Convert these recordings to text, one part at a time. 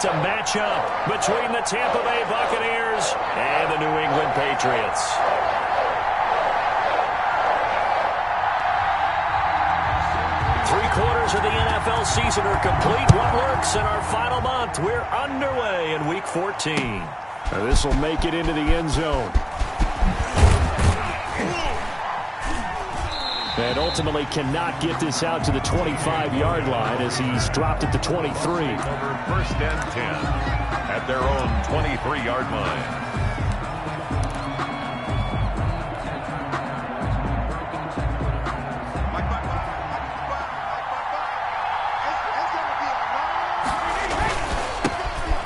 It's a matchup between the Tampa Bay Buccaneers and the New England Patriots. Three-quarters of the NFL season are complete. What lurks in our final month? We're underway in Week 14. Now this will make it into the end zone. And ultimately cannot get this out to the 25-yard line as he's dropped at the 23. Over first and 10 at their own 23-yard line.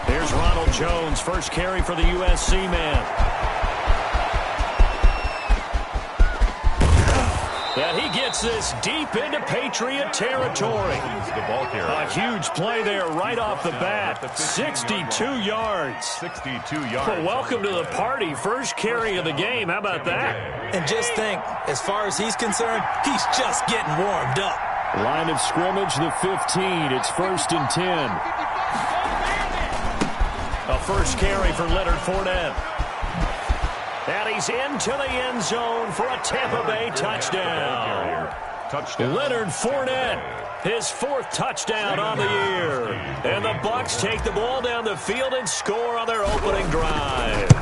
Here's Ronald Jones, first carry for the USC man. And he gets this deep into Patriot territory. A huge play there right off the bat. 62 yards. 62 yards. Well, welcome to the party. First carry of the game. How about that? And just think, as far as he's concerned, he's just getting warmed up. Line of scrimmage, the 15. It's first and 10. A first carry for Leonard Fournette. And he's into the end zone for a Tampa Bay touchdown. Leonard Fournette, his fourth touchdown on the year. And the Bucs take the ball down the field and score on their opening drive.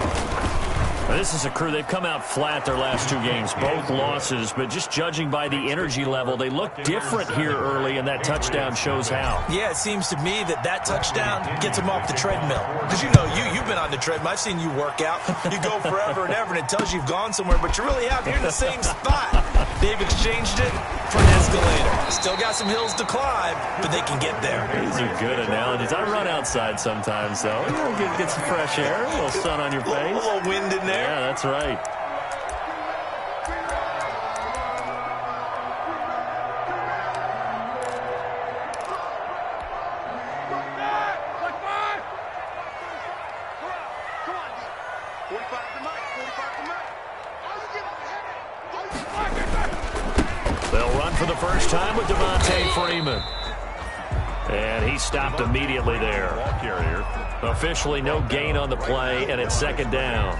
This is a crew. They've come out flat their last two games, both losses, but just judging by the energy level, they look different here early, and that touchdown shows how. Yeah, it seems to me that touchdown gets them off the treadmill. Because you know, you've been on the treadmill. I've seen you work out. You go forever and ever, and it tells you you've gone somewhere, but you really haven't. You're in the same spot. They've exchanged it for an escalator. Still got some hills to climb, but they can get there. These are good analogies. I run outside sometimes, though. You know, get some fresh air, a little sun on your face. A little wind in there. Yeah, that's right. They'll run for the first time with Devontae Freeman. And he stopped immediately there. Officially no gain on the play, and it's second down.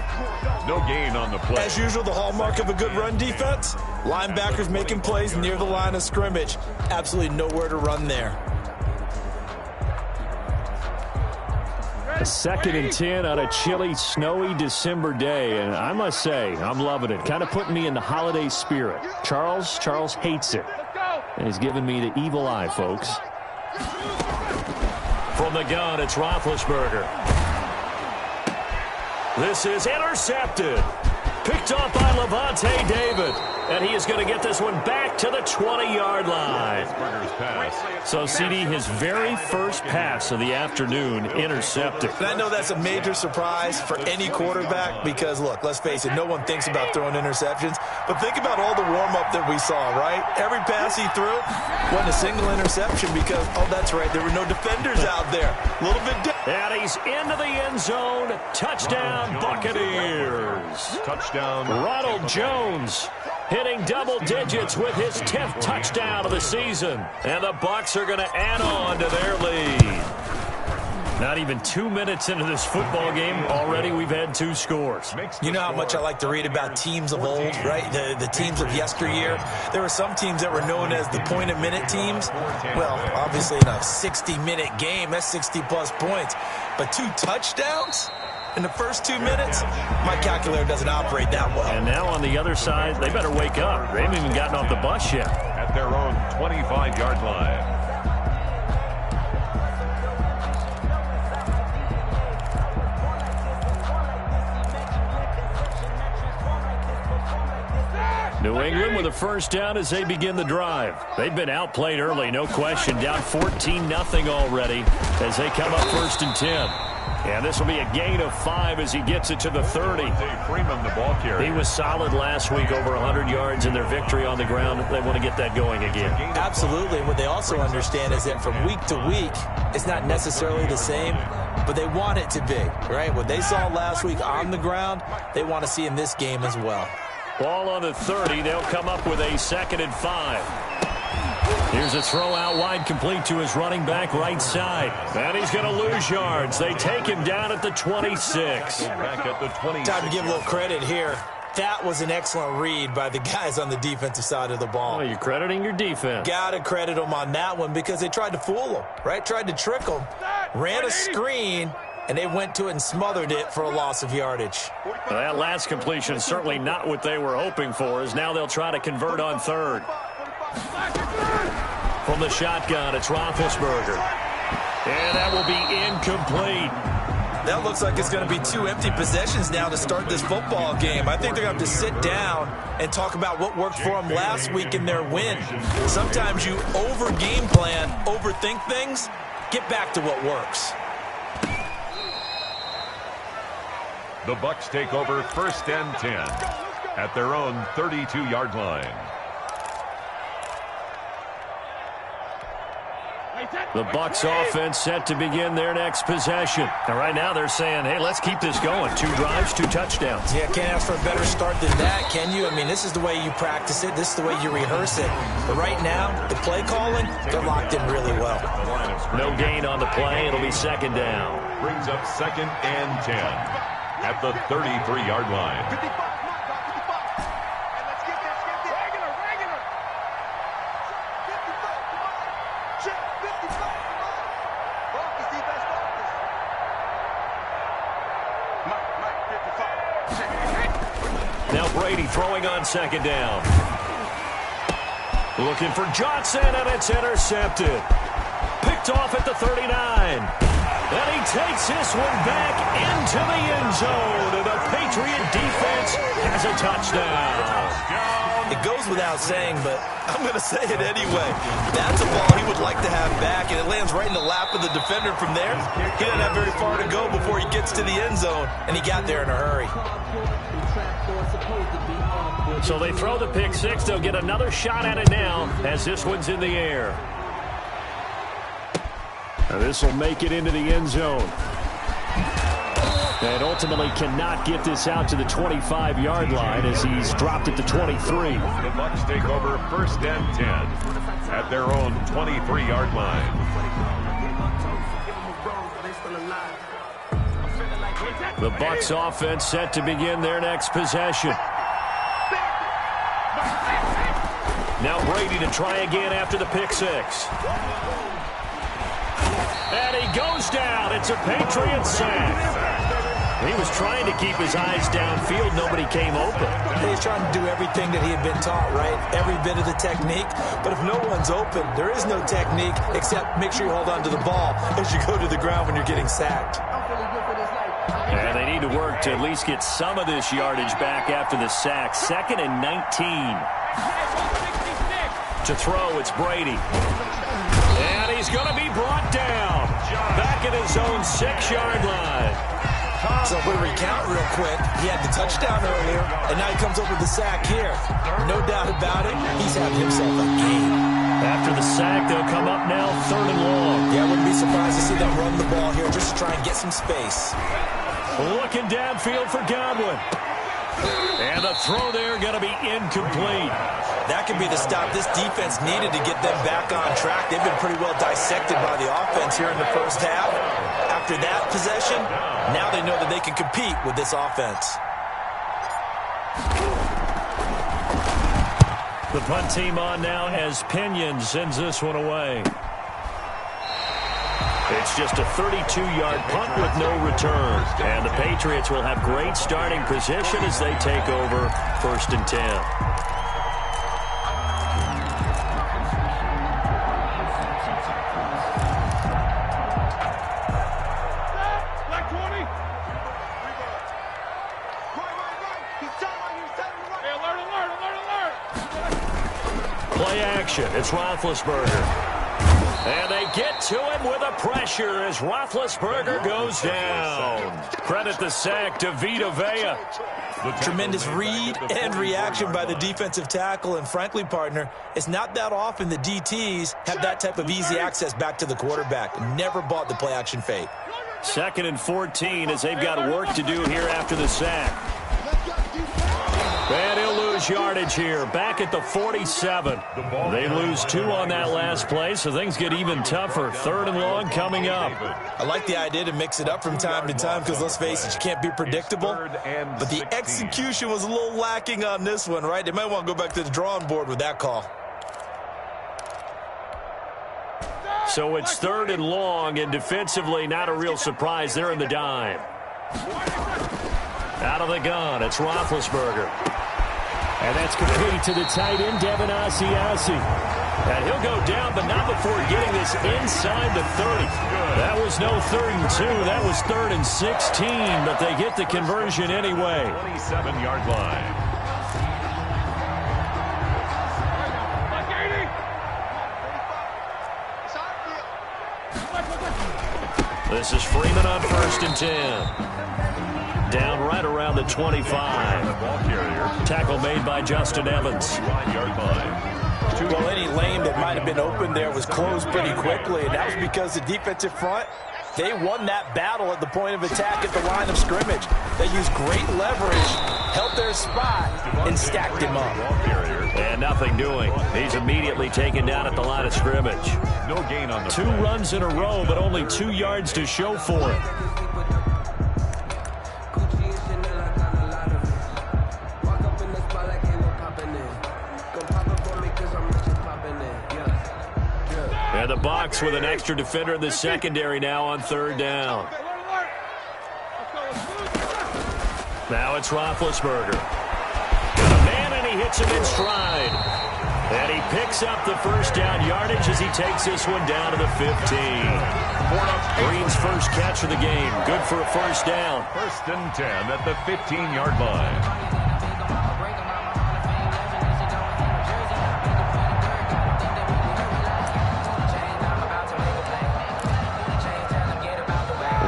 No gain on the play. As usual, the hallmark of a good run defense, linebackers making plays near the line of scrimmage. Absolutely nowhere to run there. A second and 10 on a chilly, snowy December day, and I must say, I'm loving it. Kind of putting me in the holiday spirit. Charles hates it, and he's giving me the evil eye, folks. From the gun, it's Roethlisberger. This is intercepted. Picked off by Levante David. And he is going to get this one back to the 20-yard line. So, CD, his very first pass of the afternoon intercepted. And I know that's a major surprise for any quarterback because, look, let's face it, no one thinks about throwing interceptions. But think about all the warm-up that we saw, right? Every pass he threw wasn't a single interception because, oh, that's right, there were no defenders out there. A little bit different. And he's into the end zone. Touchdown, Buccaneers. Touchdown. Ronald Jones hitting double digits with his 10th touchdown of the season. And the Bucs are going to add on to their lead. Not even 2 minutes into this football game, already we've had two scores. You know how much I like to read about teams of old, right? The teams of yesteryear. There were some teams that were known as the point-a-minute teams. Well, obviously in a 60-minute game, that's 60-plus points. But 2 touchdowns in the first 2 minutes? My calculator doesn't operate that well. And now on the other side, they better wake up. They haven't even gotten off the bus yet. At their own 25-yard line. New England with a first down as they begin the drive. They've been outplayed early, no question. Down 14-0 already as they come up first and 10. And this will be a gain of 5 as he gets it to the 30. Freeman, the ball carrier. He was solid last week, over 100 yards in their victory on the ground. They want to get that going again. Absolutely. What they also understand is that from week to week, it's not necessarily the same, but they want it to be, right? What they saw last week on the ground, they want to see in this game as well. Ball on the 30. They'll come up with a 2nd and 5. Here's a throw out wide, complete to his running back right side. And he's going to lose yards. They take him down at the 26. Back at the 26. Time to give a little credit here. That was an excellent read by the guys on the defensive side of the ball. Oh, you're crediting your defense. Got to credit them on that one because they tried to fool them, right? Tried to trick them. Ran a screen, and they went to it and smothered it for a loss of yardage. Well, that last completion is certainly not what they were hoping for, as now they'll try to convert on third. From the shotgun, it's Roethlisberger. And that will be incomplete. That looks like it's going to be 2 empty possessions now to start this football game. I think they're going to have to sit down and talk about what worked for them last week in their win. Sometimes you over-game plan, overthink things. Get back to what works. The Bucs take over 1st and 10 at their own 32-yard line. The Bucs offense set to begin their next possession. And right now they're saying, hey, let's keep this going. 2 drives, 2 touchdowns. Yeah, can't ask for a better start than that, can you? I mean, this is the way you practice it. This is the way you rehearse it. But right now, the play calling, they're locked in really well. No gain on the play. It'll be 2nd down. Brings up 2nd and 10 at the 33-yard line. Now Brady throwing on 2nd down. Looking for Johnson, and it's intercepted. Picked off at the 39. And he takes this one back into the end zone. And the Patriot defense has a touchdown. It goes without saying, but I'm going to say it anyway. That's a ball he would like to have back, and it lands right in the lap of the defender from there. He didn't have very far to go before he gets to the end zone, and he got there in a hurry. So they throw the pick 6. They'll get another shot at it now as this one's in the air. And this will make it into the end zone. And ultimately cannot get this out to the 25-yard line as he's dropped at the 23. The Bucs take over 1st and 10 at their own 23-yard line. The Bucs offense set to begin their next possession. Now Brady to try again after the pick 6. And he goes down. It's a Patriots sack. He was trying to keep his eyes downfield. Nobody came open. He's trying to do everything that he had been taught, right? Every bit of the technique. But if no one's open, there is no technique except make sure you hold on to the ball as you go to the ground when you're getting sacked. And they need to work to at least get some of this yardage back after the sack. 2nd and 19. To throw, it's Brady. And he's going to be brought down. Back at his own 6-yard line. So if we recount real quick, he had the touchdown earlier, and now he comes up with the sack here. No doubt about it, he's having himself a game. After the sack, they'll come up now 3rd and long. Yeah, I wouldn't be surprised to see them run the ball here just to try and get some space. Looking downfield for Godwin. And the throw there going to be incomplete. That could be the stop this defense needed to get them back on track. They've been pretty well dissected by the offense here in the first half. After that possession, now they know that they can compete with this offense. The punt team on now as Pinion sends this one away. It's just a 32-yard punt with no return. And the Patriots will have great starting position as they take over 1st and 10. Play action. It's Roethlisberger. And they get to him with a pressure as Roethlisberger goes down. Credit the sack to Vita Vea. Tremendous read and reaction by the defensive tackle. And frankly, partner, it's not that often the DTs have that type of easy access back to the quarterback. Never bought the play action fake. 2nd and 14 as they've got work to do here after the sack. And he'll lose lose yardage here, back at the 47. They lose 2 on that last play, so things get even tougher. 3rd and long coming up. I like the idea to mix it up from time to time because, let's face it, you can't be predictable. But the execution was a little lacking on this one, right? They might want to go back to the drawing board with that call. So it's 3rd and long, and defensively not a real surprise. They're in the dime. Out of the gun, it's Roethlisberger. And that's complete to the tight end, Devin Asiasi. And he'll go down, but not before getting this inside the 30. That was no 3rd and 2. That was 3rd and 16, but they get the conversion anyway. 27-yard line. This is Freeman on 1st and 10. Down right around the 25. Tackle made by Justin Evans. Well, any lane that might have been open there was closed pretty quickly, and that was because the defensive front, they won that battle at the point of attack at the line of scrimmage. They used great leverage, held their spot, and stacked him up. And nothing doing. He's immediately taken down at the line of scrimmage. No gain on the 2 runs in a row, but only 2 yards to show for it. And the Bucs with an extra defender in the secondary now on 3rd down. Now it's Roethlisberger. Got a man, and he hits him in stride. And he picks up the 1st down yardage as he takes this one down to the 15. Green's first catch of the game. Good for a 1st down. 1st and 10 at the 15-yard line.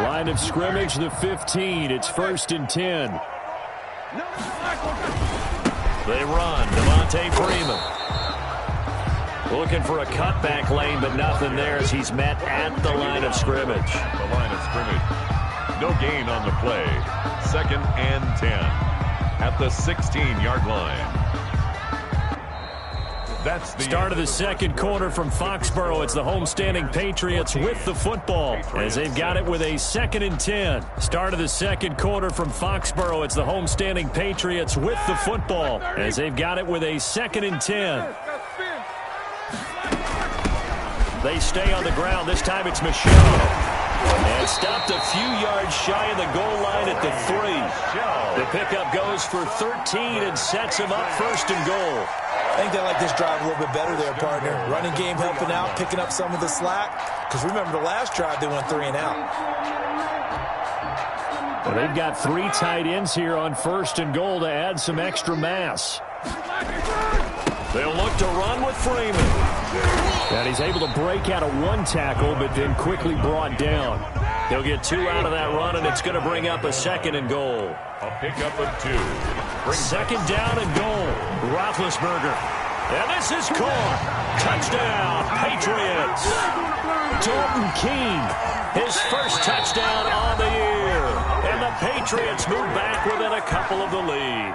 Line of scrimmage, the 15. It's 1st and 10. They run. Devontae Freeman. Looking for a cutback lane, but nothing there as he's met at the line of scrimmage. The line of scrimmage. No gain on the play. 2nd and 10 at the 16-yard line. That's the start of the 2nd quarter from Foxborough. It's the homestanding Patriots with the football as they've got it with a 2nd and 10. Start of the 2nd quarter from Foxborough. It's the homestanding Patriots with the football as they've got it with a 2nd and 10. They stay on the ground. This time it's Michelle. And stopped a few yards shy of the goal line at the 3. The pickup goes for 13 and sets him up 1st and goal. I think they like this drive a little bit better there, partner. Running game helping out, picking up some of the slack. Because remember, the last drive, they went 3 and out. Well, they've got 3 tight ends here on 1st and goal to add some extra mass. They'll look to run with Freeman. And he's able to break out of 1 tackle, but then quickly brought down. He'll get 2 out of that run, and it's going to bring up a 2nd and goal. A pickup of 2. 2nd down and goal. Roethlisberger. And this is caught. Touchdown, Patriots. Dalton Keene, his first touchdown on the year. And the Patriots move back within a couple of the lead.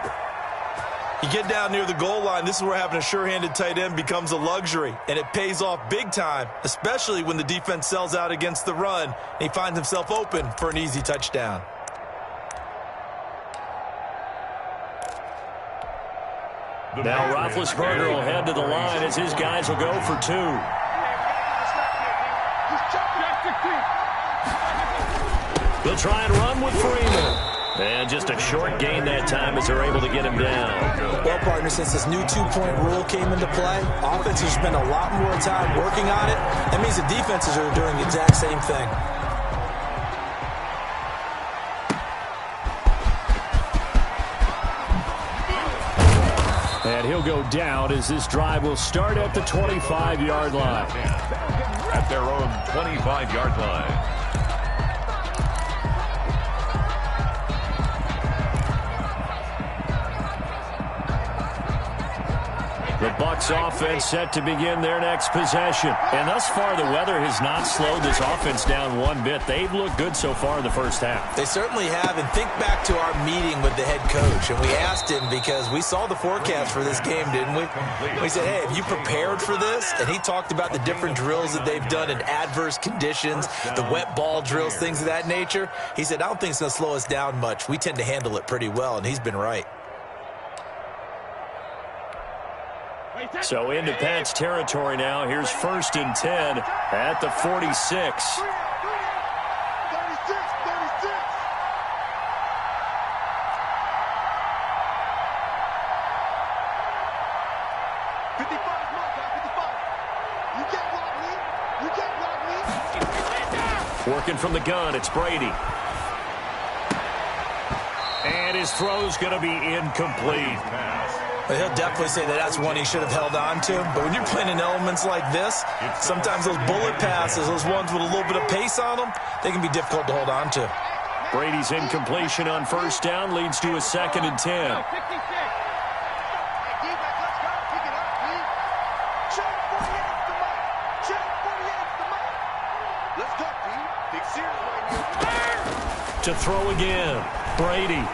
You get down near the goal line, this is where having a sure-handed tight end becomes a luxury, and it pays off big time, especially when the defense sells out against the run, and he finds himself open for an easy touchdown. Now Roethlisberger will head to the line as his guys will go for 2. They'll try and run with Freeman. And just a short gain that time as they're able to get him down. Well, partner, since this new 2-point rule came into play, offenses spend a lot more time working on it. That means the defenses are doing the exact same thing. And he'll go down as this drive will start at the 25-yard line. At their own 25-yard line. The Bucs Bucs offense set to begin their next possession. And thus far, the weather has not slowed this offense down one bit. They've looked good so far in the first half. They certainly have. And think back to our meeting with the head coach. And we asked him, because we saw the forecast for this game, didn't we? We said, hey, have you prepared for this? And he talked about the different drills that they've done in adverse conditions, the wet ball drills, things of that nature. He said, I don't think it's going to slow us down much. We tend to handle it pretty well, and he's been right. So into Pats territory now. Here's 1st and 10 at the 46. Working from the gun, it's Brady. And his throw's going to be incomplete. Well, he'll definitely say that that's one he should have held on to. But when you're playing in elements like this, sometimes those bullet passes, those ones with a little bit of pace on them, they can be difficult to hold on to. Brady's incompletion on 1st down leads to a 2nd and 10. To throw again, Brady.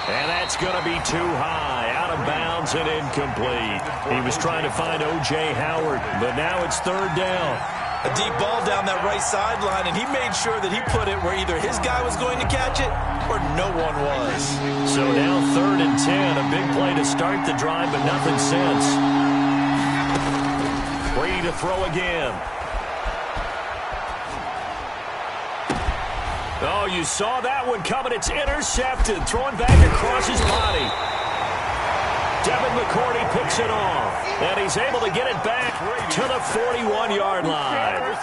And that's going to be too high, out of bounds and incomplete. He was trying to find O.J. Howard, but now it's 3rd down. A deep ball down that right sideline, and he made sure that he put it where either his guy was going to catch it or no one was. So now 3rd and 10, a big play to start the drive, but nothing since. Brady to throw again. Oh, you saw that one coming. It's intercepted. Throwing back across his body. Devin McCourty picks it off. And he's able to get it back to the 41-yard line.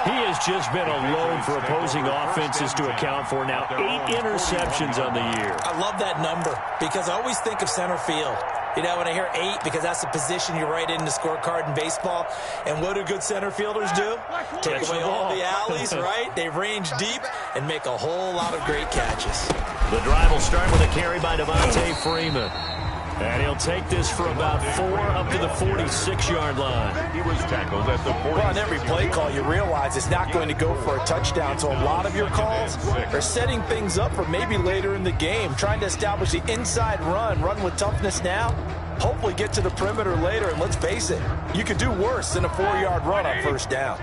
He has just been a load for opposing offenses to account for. Now 8 interceptions on the year. I love that number because I always think of center field. You know, when I hear 8, because that's the position you write in the scorecard in baseball. And what do good center fielders do? Take away all the alleys, right? They range deep and make a whole lot of great catches. The drive will start with a carry by Devontae Freeman. And he'll take this for about 4 up to the 46-yard line. He was tackled at the 46. Well, on every play call, you realize it's not going to go for a touchdown. So a lot of your calls are setting things up for maybe later in the game, trying to establish the inside run with toughness now, hopefully get to the perimeter later. And let's face it, you could do worse than a 4-yard run on 1st down.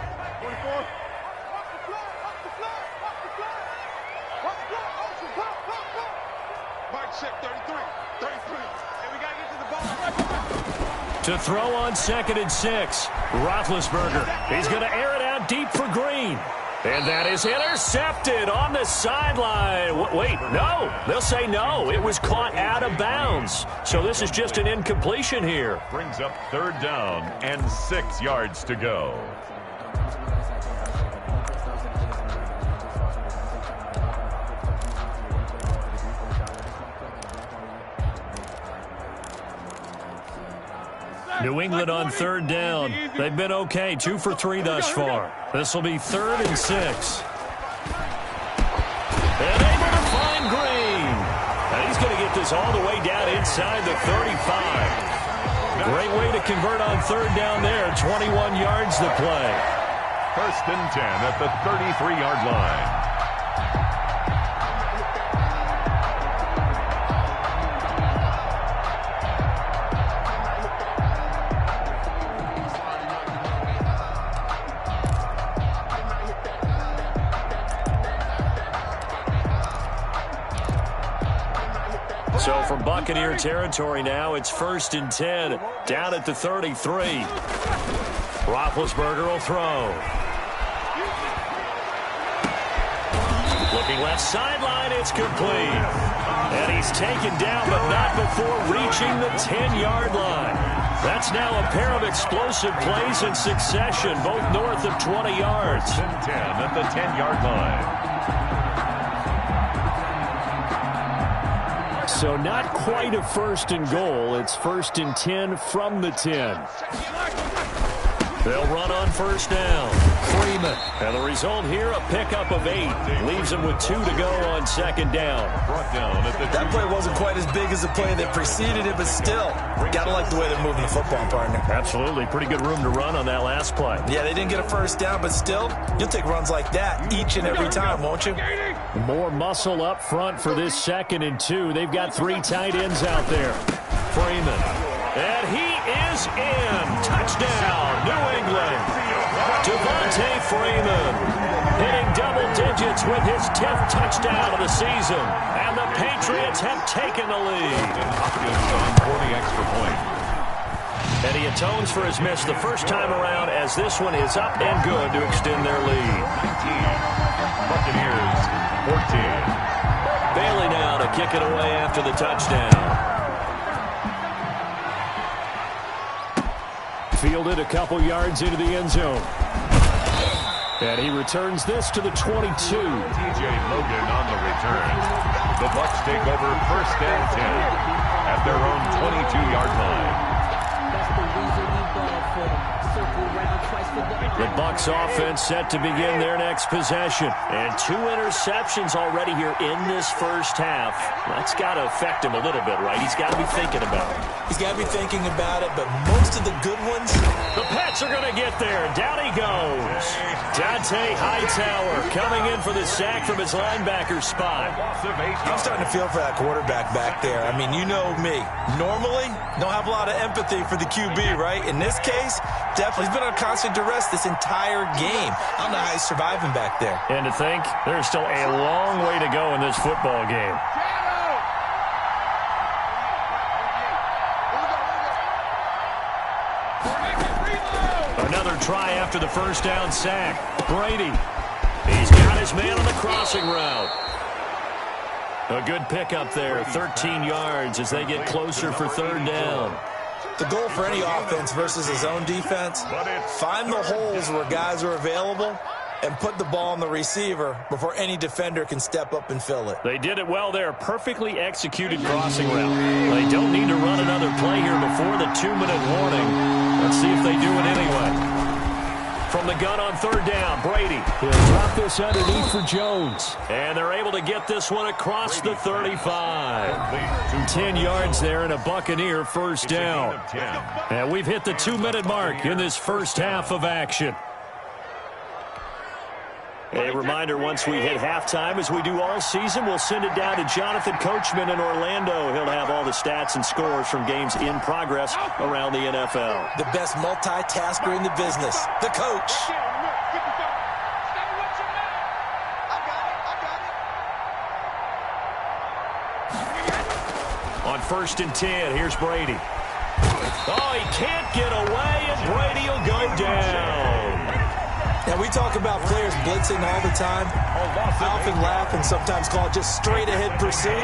To throw on 2nd and 6, Roethlisberger. He's going to air it out deep for Green. And that is intercepted on the sideline. Wait, no. They'll say no. It was caught out of bounds. So this is just an incompletion here. Brings up 3rd down and 6 yards to go. New England on 3rd down. They've been okay, 2 for 3 thus far. This will be 3rd and 6. And able to find Green. And he's going to get this all the way down inside the 35. Great way to convert on 3rd down there. 21 yards to play. 1st and 10 at the 33-yard line. So from Buccaneer territory now, it's 1st and 10, down at the 33. Roethlisberger will throw. Looking left sideline, it's complete. And he's taken down, but not before reaching the 10-yard line. That's now a pair of explosive plays in succession, both north of 20 yards. 10 at the 10-yard line. So not quite a 1st and goal. It's 1st and 10 from the 10. They'll run on first down. Freeman. And the result here, a pickup of 8. Leaves them with 2 to go on second down. That play wasn't quite as big as the play that preceded it, but still, gotta like the way they're moving the football, partner. Absolutely. Pretty good room to run on that last play. Yeah, they didn't get a first down, but still, you'll take runs like that each and every time, won't you? More muscle up front for this 2nd and 2. They've got 3 tight ends out there. Freeman. And he is in. Touchdown, New England. Devontae Freeman hitting double digits with his 10th touchdown of the season. And the Patriots have taken the lead. For the extra point. And he atones for his miss the first time around as this one is up and good to extend their lead. 19. Buccaneers, 14. Bailey now to kick it away after the touchdown. Fielded a couple yards into the end zone. And he returns this to the 22. TJ Logan on the return. The Bucs take over 1st and 10 at their own 22-yard line. The Bucs offense set to begin their next possession. And 2 interceptions already here in this first half. That's got to affect him a little bit, right? He's got to be thinking about it. He's got to be thinking about it, but most of the good ones... The Pats are going to get there. Down he goes. Dante Hightower coming in for the sack from his linebacker spot. I'm starting to feel for that quarterback back there. I mean, you know me. Normally, don't have a lot of empathy for the QB, right? In this case, definitely. He's been under constant duress this entire game. I don't know how he's surviving back there. And to think, there's still a long way to go in this football game. Another try after the first down sack. Brady. He's got his man on the crossing route. A good pickup there, 13 yards as they get closer for 3rd down. The goal for any offense versus his own defense, find the holes where guys are available and put the ball on the receiver before any defender can step up and fill it. They did it well there. Perfectly executed crossing route. They don't need to run another play here before the 2-minute warning. Let's see if they do it anyway. From the gun on 3rd down, Brady. He'll drop this underneath for Jones. And they're able to get this one across the 35. 10 yards there and a Buccaneer first down. And we've hit the 2-minute mark in this first half of action. A reminder, once we hit halftime, as we do all season, we'll send it down to Jonathan Coachman in Orlando. He'll have all the stats and scores from games in progress around the NFL. The best multitasker in the business, the coach. On 1st and 10, here's Brady. Oh, he can't get away, and Brady will go down. Now, we talk about players blitzing all the time. I often laugh and sometimes call it just straight-ahead pursuit.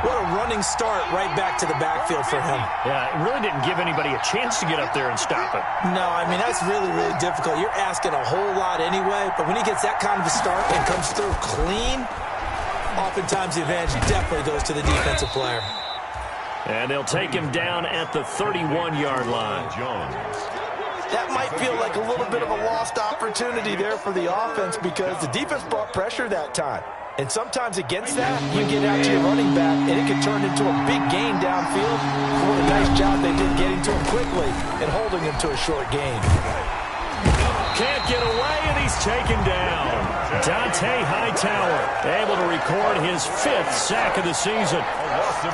What a running start right back to the backfield for him. Yeah, it really didn't give anybody a chance to get up there and stop it. No, I mean, that's really, really difficult. You're asking a whole lot anyway, but when he gets that kind of a start and comes through clean, oftentimes the advantage definitely goes to the defensive player. And they'll take him down at the 31-yard line. That might feel like a little bit of a lost opportunity there for the offense because the defense brought pressure that time. And sometimes against that, you get out to your running back, and it could turn into a big gain downfield. What a nice job they did getting to him quickly and holding him to a short gain. Can't get away, and he's taken down. Dante Hightower able to record his 5th sack of the season.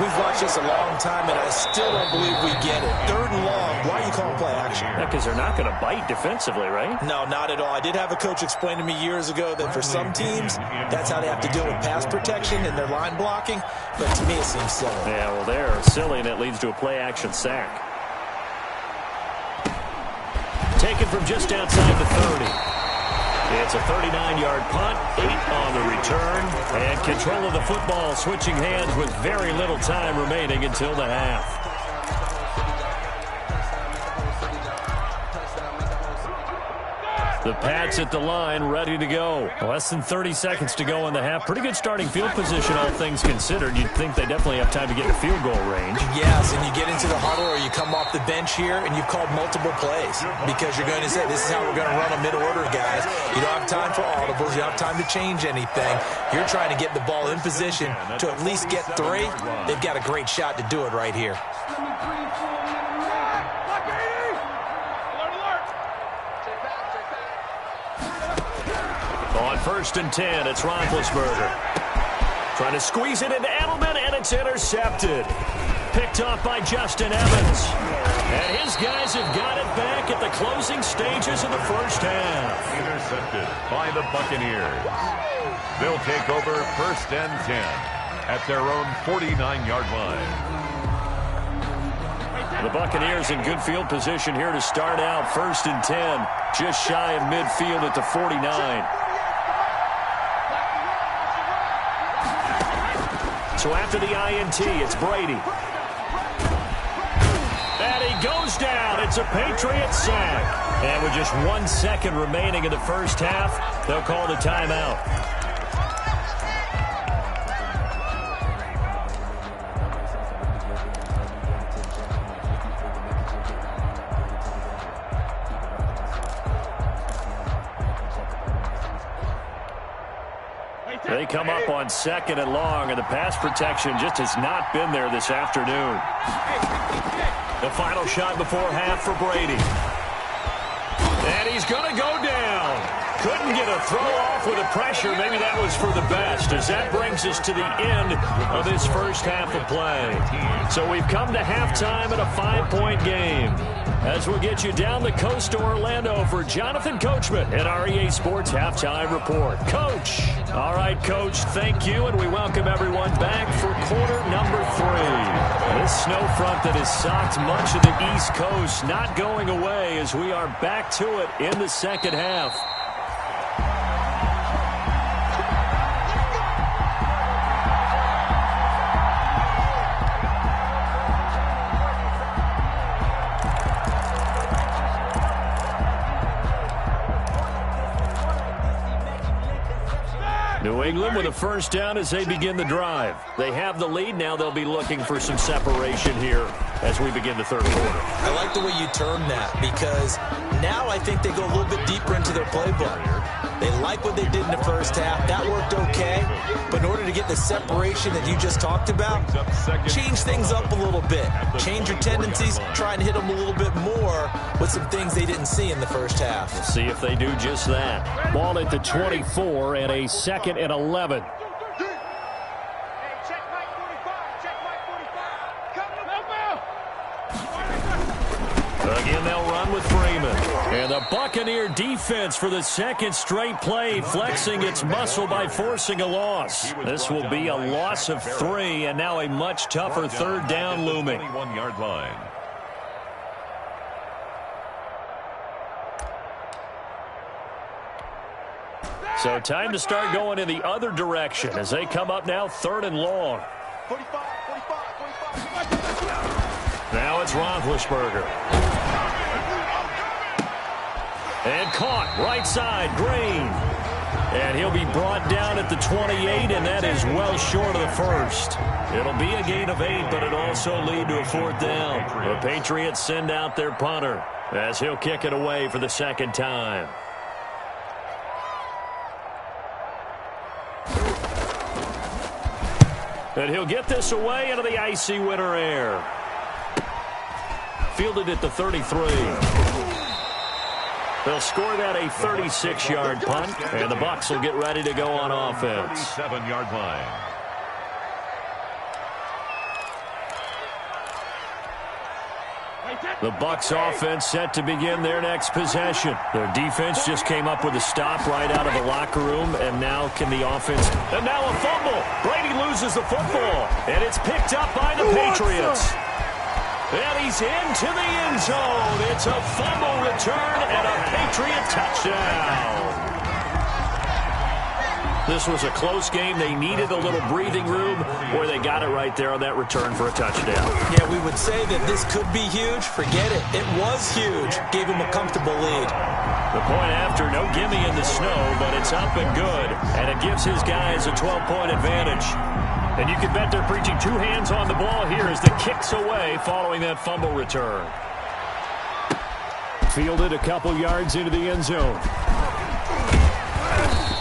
We've watched this a long time, and I still don't believe we get it. 3rd and long. Why are you calling play action? Because they're not going to bite defensively, right? No, not at all. I did have a coach explain to me years ago that for some teams, that's how they have to deal with pass protection and their line blocking. But to me, it seems silly. Yeah, well, they're silly, and it leads to a play-action sack. Taken from just outside the 30. It's a 39-yard punt, 8 on the return, and control of the football switching hands with very little time remaining until the half. The Pats at the line, ready to go. Less than 30 seconds to go in the half. Pretty good starting field position, all things considered. You'd think they definitely have time to get to field goal range. Yes, and you get into the huddle or you come off the bench here and you've called multiple plays because you're going to say, this is how we're going to run a mid-order, guys. You don't have time for audibles. You don't have time to change anything. You're trying to get the ball in position to at least get 3. They've got a great shot to do it right here. On 1st and 10, it's Roethlisberger. Trying to squeeze it into Edelman, and it's intercepted. Picked off by Justin Evans. And his guys have got it back at the closing stages of the first half. Intercepted by the Buccaneers. They'll take over 1st and 10 at their own 49-yard line. The Buccaneers in good field position here to start out. 1st and 10, just shy of midfield at the 49. So after the INT, it's Brady. And he goes down. It's a Patriots sack. And with just 1 second remaining in the first half, they'll call the timeout. They come up on 2nd and long, and the pass protection just has not been there this afternoon. The final shot before half for Brady. And he's going to go down. Couldn't get a throw off with the pressure. Maybe that was for the best, as that brings us to the end of this first half of play. So we've come to halftime in a 5-point game. As we'll get you down the coast to Orlando for Jonathan Coachman at our EA Sports Halftime Report. Coach. All right, Coach, thank you, and we welcome everyone back for quarter number 3. This snow front that has socked much of the East Coast not going away as we are back to it in the second half. New England with a first down as they begin the drive. They have the lead. Now they'll be looking for some separation here as we begin the third quarter. I like the way you term that because now I think they go a little bit deeper into their playbook. They like what they did in the first half. That worked okay. But in order to get the separation that you just talked about, change things up a little bit. Change your tendencies. Try and hit them a little bit more with some things they didn't see in the first half. We'll see if they do just that. Ball at the 24 and a 2nd and 11. Again, they'll run with Freeman. And the Buccaneer defense for the second straight play, flexing its muscle by forcing a loss. This will be a loss of 3, and now a much tougher third down looming. 21-yard line. So time to start going in the other direction as they come up now 3rd and long. Now it's Roethlisberger. And caught right side, Green. And he'll be brought down at the 28, and that is well short of the first. It'll be a gain of 8, but it'll also lead to a 4th down. The Patriots send out their punter as he'll kick it away for the second time. And he'll get this away into the icy winter air. Fielded at the 33. They'll score that a 36-yard punt, and the Bucs will get ready to go on offense. 37-yard line. The Bucs offense set to begin their next possession. Their defense just came up with a stop right out of the locker room, and now can the offense... And now a fumble. Brady loses the football, and it's picked up by the Patriots. And he's into the end zone. It's a fumble return and a Patriot touchdown. This was a close game. They needed a little breathing room, where they got it right there on that return for a touchdown. Yeah, we would say that this could be huge. Forget it. It was huge. Gave him a comfortable lead. The point after, no gimme in the snow, but it's up and good, and it gives his guys a 12-point advantage. And you can bet they're preaching two hands on the ball here as the kick's away following that fumble return. Fielded a couple yards into the end zone.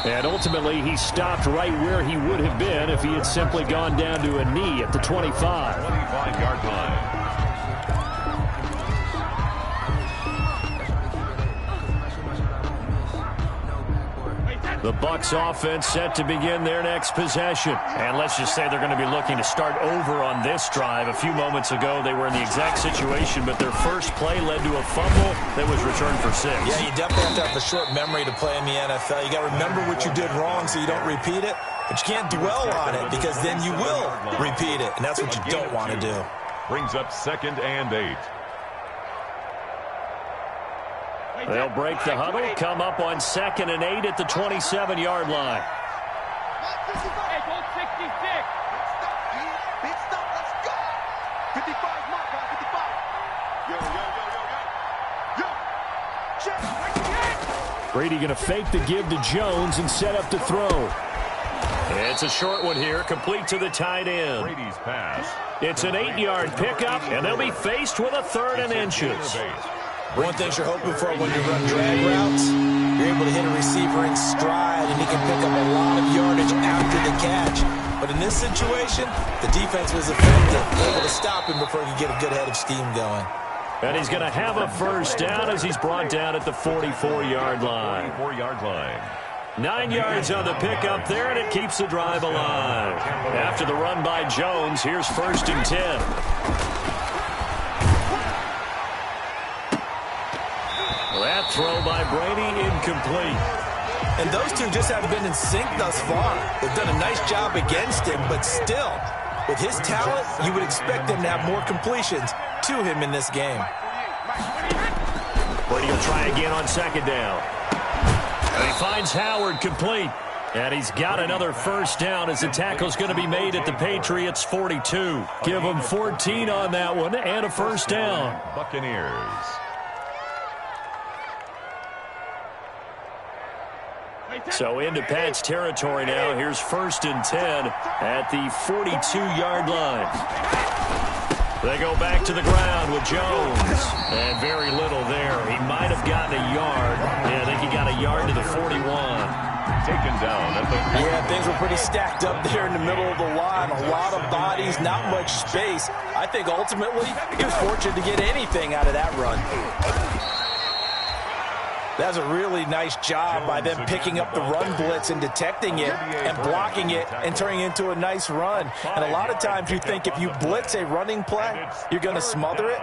And ultimately, he stopped right where he would have been if he had simply gone down to a knee at the 25. 25-yard line. The Bucs offense set to begin their next possession. And let's just say they're going to be looking to start over on this drive. A few moments ago, they were in the exact situation, but their first play led to a fumble that was returned for 6. Yeah, you definitely have to have a short memory to play in the NFL. You got to remember what you did wrong so you don't repeat it. But you can't dwell on it because then you will repeat it, and that's what you don't want to do. Brings up 2nd and 8. They'll break the huddle, come up on 2nd and 8 at the 27-yard line. Hey, go 66. Big stop, let's go. 55, mark, 55. Yo. Brady going to fake the give to Jones and set up to throw. It's a short one here, complete to the tight end. Brady's pass. It's an 8-yard pickup, and they'll be faced with a 3rd and inches. One thing you're hoping for when you run drag routes, you're able to hit a receiver in stride, and he can pick up a lot of yardage after the catch. But in this situation, the defense was effective, able to stop him before he could get a good head of steam going. And he's going to have a first down as he's brought down at the 44-yard line. 44-yard line. 9 yards on the pickup there, and it keeps the drive alive. After the run by Jones, here's 1st and 10. That throw by Brady incomplete. And those two just haven't been in sync thus far. They've done a nice job against him, but still, with his talent, you would expect them to have more completions to him in this game. Brady will try again on 2nd down. And he finds Howard complete. And he's got another first down as the tackle's going to be made at the Patriots 42. Give them 14 on that one and a first down. Buccaneers. So into Pat's territory now. Here's 1st and 10 at the 42-yard line. They go back to the ground with Jones. And very little there. He might have gotten a yard. Yeah, I think he got a yard to the 41. Taken down at the 40. Yeah, things were pretty stacked up there in the middle of the line. A lot of bodies, not much space. I think ultimately he was fortunate to get anything out of that run. That was a really nice job by them picking up the run blitz and detecting it and blocking it and turning it into a nice run. And a lot of times you think if you blitz a running play, you're going to smother it.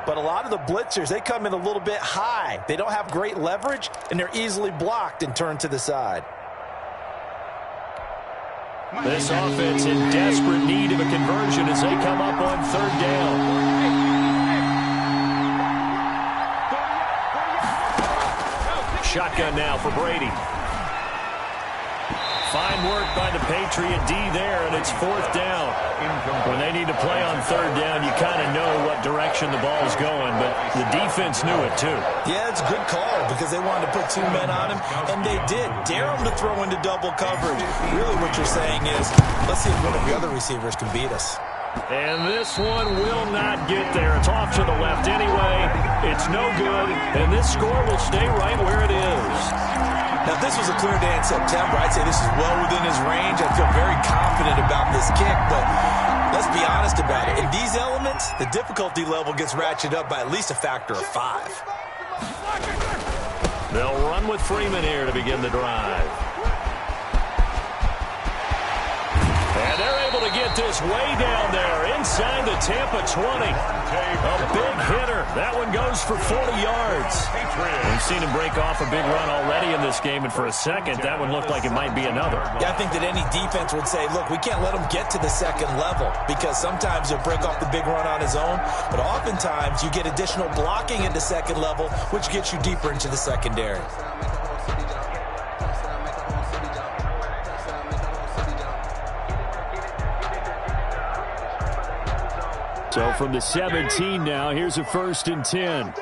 But a lot of the blitzers, they come in a little bit high. They don't have great leverage, and they're easily blocked and turned to the side. This offense in desperate need of a conversion as they come up on 3rd down. Shotgun now for Brady. Fine work by the Patriot D there, and it's 4th down. When they need to play on 3rd down, you kind of know what direction the ball's going, but the defense knew it too. Yeah, it's a good call because they wanted to put 2 men on him, and they did. Dare him to throw into double coverage. Really what you're saying is, let's see if one of the other receivers can beat us. And this one will not get there. It's off to the left anyway. It's no good, and this score will stay right where it is. Now, if this was a clear day in September, I'd say this is well within his range. I feel very confident about this kick, but let's be honest about it. In these elements, the difficulty level gets ratcheted up by at least a factor of 5. They'll run with Freeman here to begin the drive. And they're able to get this way down there inside the Tampa 20. A big hitter. That one goes for 40 yards. We've seen him break off a big run already in this game, and for a second, that one looked like it might be another. Yeah, I think that any defense would say, look, we can't let him get to the 2nd level because sometimes he'll break off the big run on his own, but oftentimes you get additional blocking at the 2nd level, which gets you deeper into the secondary. So from the 17 now, here's a 1st and 10.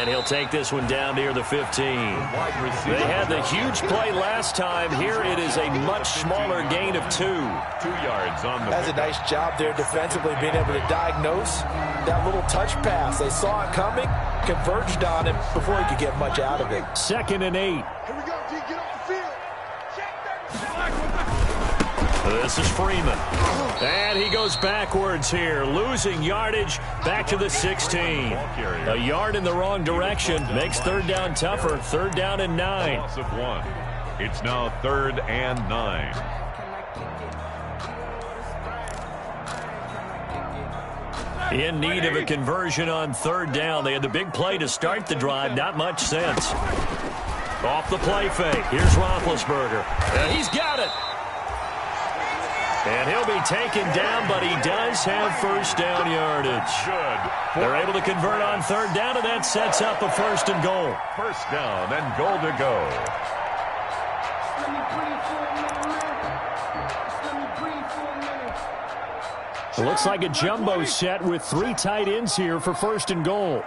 And he'll take this one down near the 15. They had the huge play last time. Here it is a much smaller gain of 2. 2 yards on the That's a nice job there defensively, being able to diagnose that little touch pass. They saw it coming, converged on him before he could get much out of it. 2nd and 8. Here we go, G. Get off the field. This is Freeman. And he goes backwards here, losing yardage back to the 16. A yard in the wrong direction makes 3rd down tougher. 3rd down and 9. loss of 1. It's now 3rd and 9. In need of a conversion on 3rd down. They had the big play to start the drive. Not much sense. Off the play fake. Here's Roethlisberger. And he's got it. And he'll be taken down, but he does have 1st down yardage. Good. They're able to convert on 3rd down, and that sets up a 1st and goal. 1st down and goal to go. It looks like a jumbo set with 3 tight ends here for 1st and goal.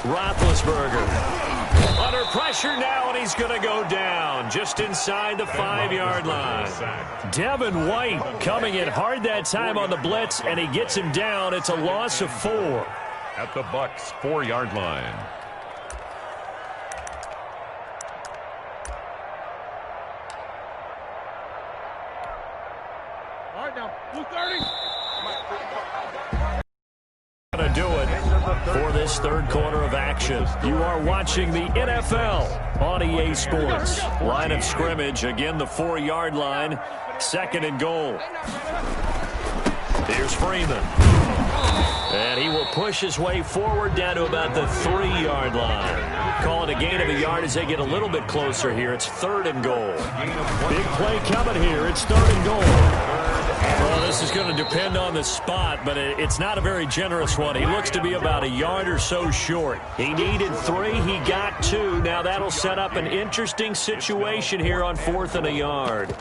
Roethlisberger under pressure now, and he's going to go down just inside the 5-yard line. Devin White coming in hard that time on the blitz, and he gets him down. It's a loss of 4. At the Bucs' 4-yard line. All right, now, 230. Going to do it for this 3rd quarter of action. You are watching the NFL on EA Sports. Line of scrimmage, again the 4-yard line. 2nd and goal. Here's Freeman. And he will push his way forward down to about the 3-yard line. Call it a gain of a yard as they get a little bit closer here. It's 3rd and goal. Big play coming here. It's 3rd and goal. Well, this is going to depend on the spot, but it's not a very generous one. He looks to be about a yard or so short. He needed 3. He got 2. Now that'll set up an interesting situation here on 4th and a yard.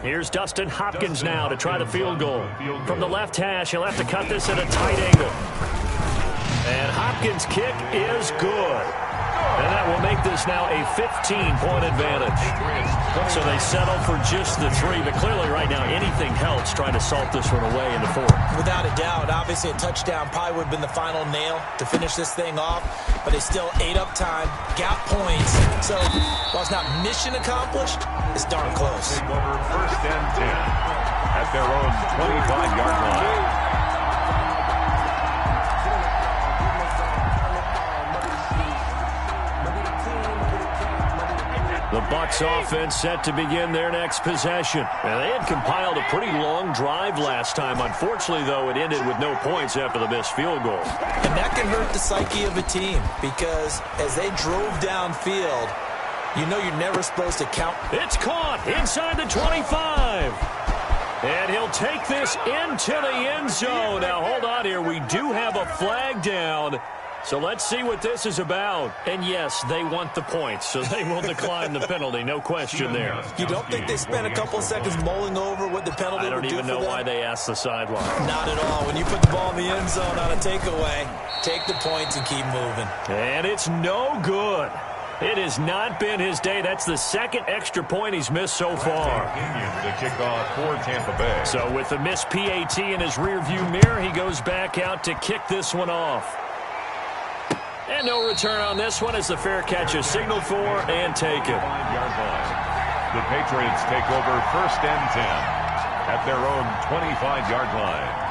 Here's Dustin Hopkins now to try the field goal. From the left hash, he'll have to cut this at a tight angle. And Hopkins' kick is good. And that will make this now a 15-point advantage. So they settle for just the 3, but clearly right now anything helps trying to salt this one away in the 4th. Without a doubt, obviously a touchdown probably would have been the final nail to finish this thing off, but they still ate up time, got points. So while it's not mission accomplished, it's darn close. Take over 1st and 10 at their own 25-yard line. The Bucs offense set to begin their next possession. And they had compiled a pretty long drive last time. Unfortunately, though, it ended with no points after the missed field goal. And that can hurt the psyche of a team because as they drove downfield, you know you're never supposed to count. It's caught inside the 25. And he'll take this into the end zone. Now, hold on here. We do have a flag down. So let's see what this is about. And yes, they want the points, so they will decline the penalty. No question there. You don't think they spent a couple of seconds mulling over what the penalty would do for them? I don't even know why they asked the sideline. Not at all. When you put the ball in the end zone on a takeaway, take the points and keep moving. And it's no good. It has not been his day. That's the 2nd extra point he's missed so far. The kickoff for Tampa Bay. So with the missed PAT in his rearview mirror, he goes back out to kick this one off. And no return on this one as the fair catch is signaled for and taken. 5-yard line. The Patriots take over 1st and 10 at their own 25-yard line.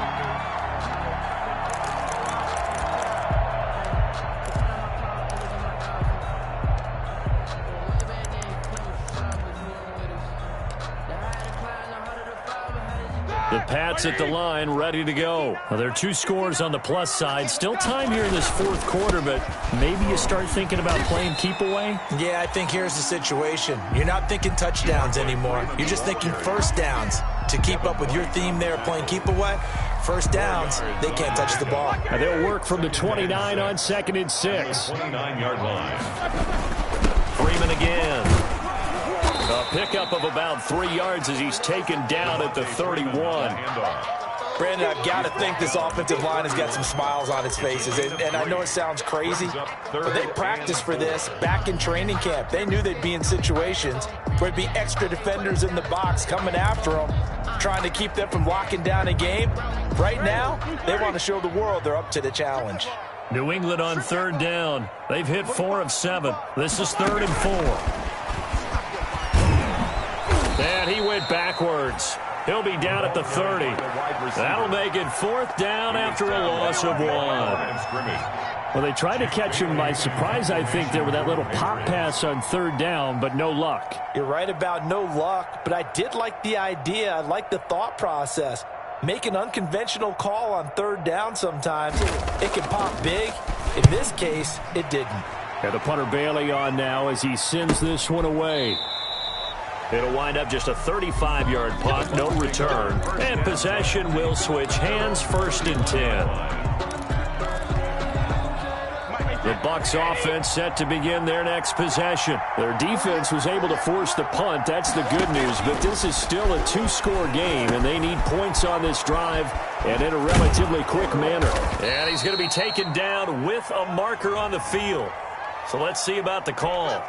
The Pats at the line, ready to go. Well, there are 2 scores on the plus side. Still time here in this 4th quarter, but maybe you start thinking about playing keep away? Yeah, I think here's the situation. You're not thinking touchdowns anymore. You're just thinking 1st downs. To keep up with your theme there, playing keep away, 1st downs, they can't touch the ball. And they'll work from the 29 on 2nd and 6. 29-yard line. Freeman again. A pickup of about 3 yards as he's taken down at the 31. Brandon, I've got to think this offensive line has got some smiles on its faces. And I know it sounds crazy, but they practiced for this back in training camp. They knew they'd be in situations where there'd be extra defenders in the box coming after them, trying to keep them from locking down a game. Right now, they want to show the world they're up to the challenge. New England on 3rd down. They've hit 4 of 7. This is 3rd and 4. And he went backwards. He'll be down at the 30. That'll make it 4th down after a loss of 1. Well, they tried to catch him by surprise, I think, there with that little pop pass on 3rd down, but no luck. You're right about no luck, but I did like the idea. I like the thought process. Make an unconventional call on 3rd down sometimes. It can pop big. In this case, it didn't. And the punter Bailey on now as he sends this one away. It'll wind up just a 35-yard punt, no return. And possession will switch hands, 1st and 10. The Bucs offense set to begin their next possession. Their defense was able to force the punt. That's the good news. But this is still a 2-score game, and they need points on this drive and in a relatively quick manner. And he's going to be taken down with a marker on the field. So let's see about the call.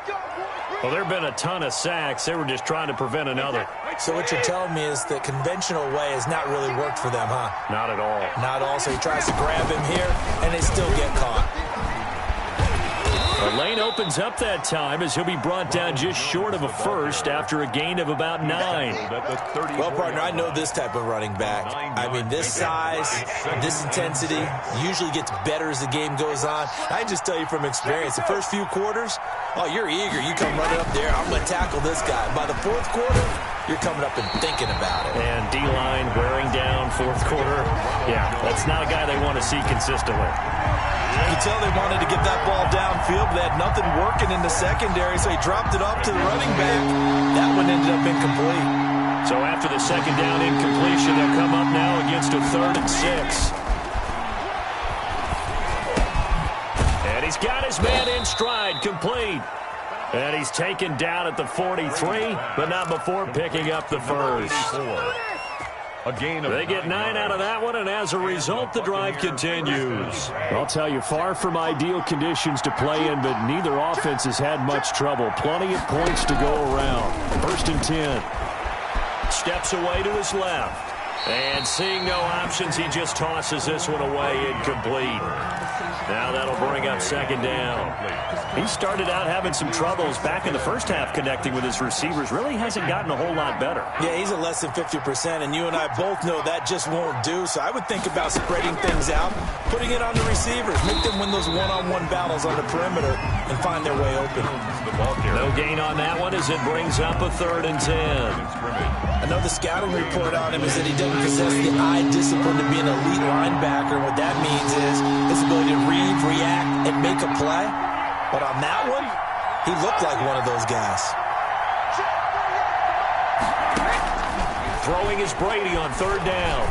Well, there have been a ton of sacks. They were just trying to prevent another. So what you're telling me is the conventional way has not really worked for them, huh? Not at all. Not at all. So he tries to grab him here, and they still get caught. The lane opens up that time as he'll be brought down just short of a first after a gain of about 9. Well, partner, I know this type of running back. I mean, this size, this intensity usually gets better as the game goes on. I can just tell you from experience, the first few quarters, oh, you're eager. You come running up there, I'm going to tackle this guy. By the 4th quarter, you're coming up and thinking about it. And D-line wearing down 4th quarter. Yeah, that's not a guy they want to see consistently. You can tell they wanted to get that ball downfield, but they had nothing working in the secondary, so he dropped it off to the running back. That one ended up incomplete. So after the 2nd down incompletion, they'll come up now against a 3rd and 6. And he's got his man in stride, complete. And he's taken down at the 43, but not before picking up the first. They get 9 out of that one, and as a result, the drive continues. I'll tell you, far from ideal conditions to play in, but neither offense has had much trouble. Plenty of points to go around. 1st and 10. Steps away to his left. And seeing no options, he just tosses this one away, incomplete. Now that'll bring up 2nd down. He started out having some troubles back in the first half connecting with his receivers. Really hasn't gotten a whole lot better. Yeah, he's at less than 50%, and you and I both know that just won't do. So I would think about spreading things out, putting it on the receivers, make them win those one-on-one battles on the perimeter and find their way open. No gain on that one as it brings up a 3rd and 10. I know the scouting report on him is that he doesn't possess the eye discipline to be an elite linebacker. What that means is his ability to read, react, and make a play. But on that one, he looked like one of those guys. Throwing is Brady on 3rd down.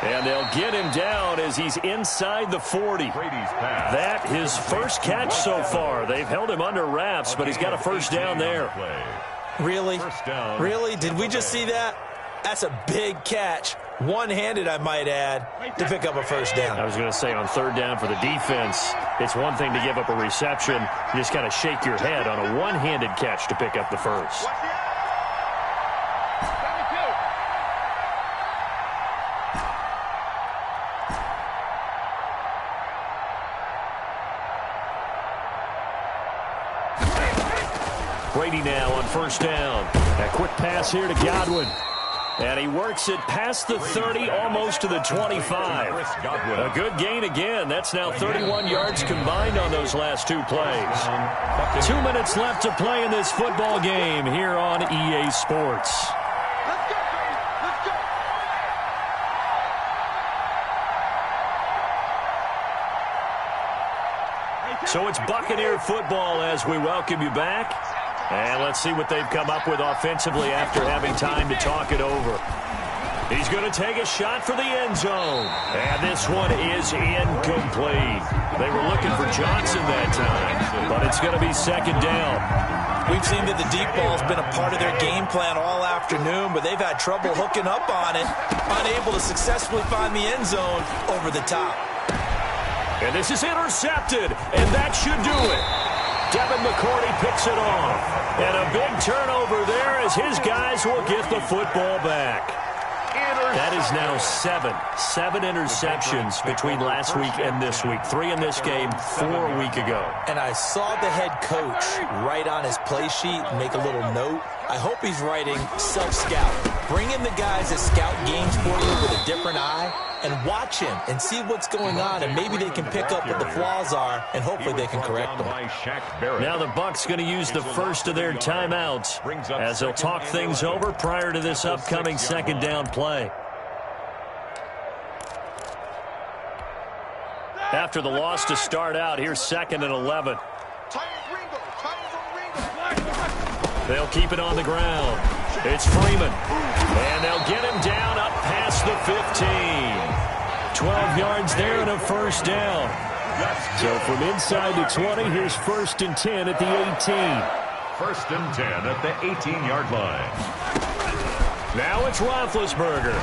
And they'll get him down as he's inside the 40. That his first catch so far. They've held him under wraps, but he's got a 1st down there. Really? Really? Did we just see that? That's a big catch. One-handed, I might add, to pick up a 1st down. I was going to say on 3rd down for the defense, it's one thing to give up a reception. You just got to shake your head on a one-handed catch to pick up the first. Brady now on 1st down. A quick pass here to Godwin. And he works it past the 30, almost to the 25. A good gain again. That's now 31 yards combined on those last 2 plays. 2 minutes left to play in this football game here on EA Sports. So it's Buccaneer football as we welcome you back. And let's see what they've come up with offensively after having time to talk it over. He's going to take a shot for the end zone. And this one is incomplete. They were looking for Johnson that time, but It's going to be second down. We've seen that the deep ball's been a part of their game plan all afternoon, but they've had trouble hooking up on it, unable to successfully find the end zone over the top. And this is intercepted, and that should do it. Devin McCourty picks it off. And a big turnover there as his guys will get the football back. That is now seven interceptions between last week and this week. 3 in this game, 4 a week ago. And I saw the head coach write on his play sheet and make a little note. I hope he's writing self-scout. Bring in the guys that scout games for you with a different eye and watch him and see what's going on, and maybe they can pick up what the flaws are, and hopefully they can correct them. Now the Bucs going to use the first of their timeouts as they'll talk things over prior to this upcoming second down play. After the loss to start out, here's 2nd and 11. They'll keep it on the ground. It's Freeman. And they'll get him down up past the 15. 12 yards there and a first down. So from inside the 20, here's 1st and 10 at the 18. 1st and 10 at the 18-yard line. Now it's Roethlisberger.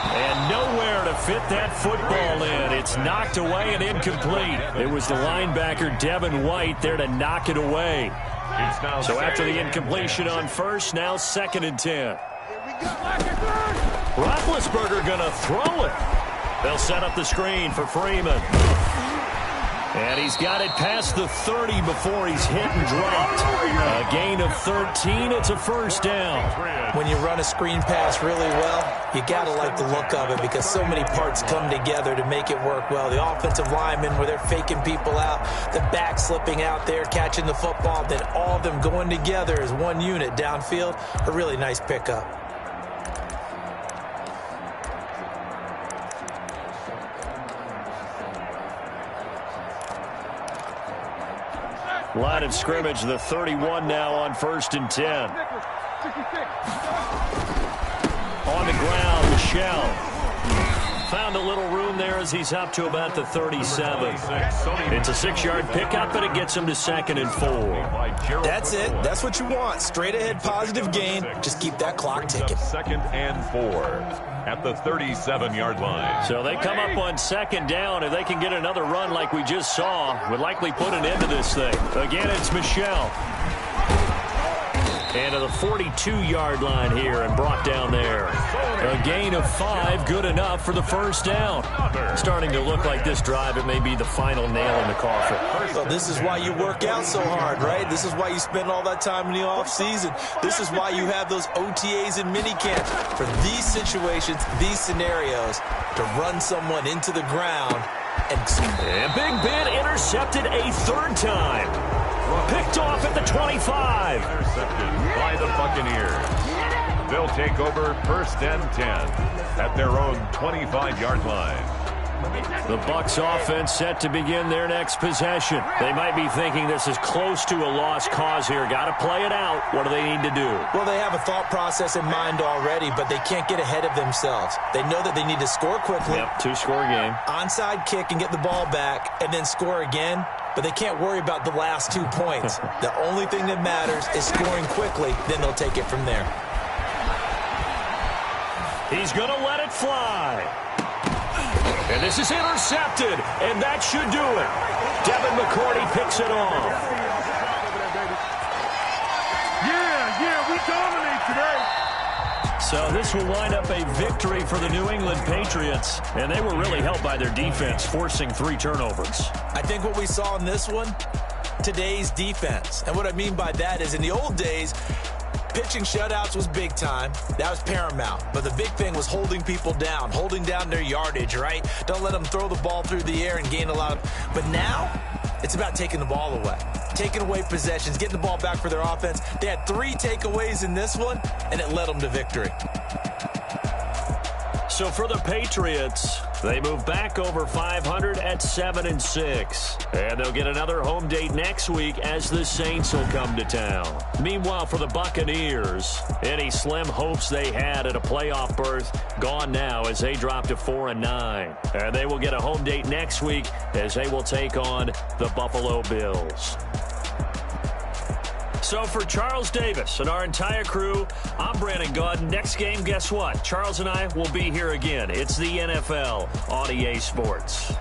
And nowhere to fit that football in. It's knocked away and incomplete. It was the linebacker, Devin White, there to knock it away. So after the incompletion on first, now 2nd and 10. Roethlisberger going to throw it. They'll set up the screen for Freeman. And he's got it past the 30 before he's hit and dropped. A gain of 13. It's a first down. When you run a screen pass really well, you got to like the look of it because so many parts come together to make it work well. The offensive linemen, where they're faking people out, the back slipping out there, catching the football, then all of them going together as one unit downfield. A really nice pickup. Line of scrimmage, the 31 now on 1st and 10. On the ground, Michel. Found a little room there as he's up to about the 37. It's a 6-yard pickup, and it gets him to 2nd and 4. That's it. That's what you want. Straight ahead, positive gain. Just keep that clock ticking. 2nd and 4 at the 37-yard line. So they come up on 2nd down. If they can get another run like we just saw, would likely put an end to this thing. Again, it's Michel. And to the 42-yard line here and brought down there. A gain of 5, good enough for the first down. Starting to look like this drive, it may be the final nail in the coffin. Well, this is why you work out so hard, right? This is why you spend all that time in the offseason. This is why you have those OTAs and minicamps. For these situations, these scenarios, to run someone into the ground and Big Ben intercepted a 3rd time. Picked off at the 25. Intercepted by the Buccaneers. They'll take over 1st and 10 at their own 25-yard line. The Bucs offense set to begin their next possession. They might be thinking this is close to a lost cause here. Got to play it out. What do they need to do? Well, they have a thought process in mind already, but they can't get ahead of themselves. They know that they need to score quickly. Yep, 2-score game. Onside kick and get the ball back and then score again. But they can't worry about the last 2 points. The only thing that matters is scoring quickly. Then they'll take it from there. He's going to let it fly. And this is intercepted, and that should do it. Devin McCourty picks it off. Yeah, we dominate today. So this will wind up a victory for the New England Patriots, and they were really helped by their defense, forcing 3 turnovers. I think what we saw in this one, today's defense. And what I mean by that is in the old days, pitching shutouts was big time. That was paramount. But the big thing was holding people down, holding down their yardage, right? Don't let them throw the ball through the air and gain a lot of... But now, it's about taking the ball away. Taking away possessions, getting the ball back for their offense. They had 3 takeaways in this one, and it led them to victory. So for the Patriots, they move back over 500 at 7-6. And they'll get another home date next week as the Saints will come to town. Meanwhile, for the Buccaneers, any slim hopes they had at a playoff berth gone now as they drop to 4-9. And they will get a home date next week as they will take on the Buffalo Bills. So for Charles Davis and our entire crew, I'm Brandon Gaudin. Next game, guess what? Charles and I will be here again. It's the NFL on EA Sports.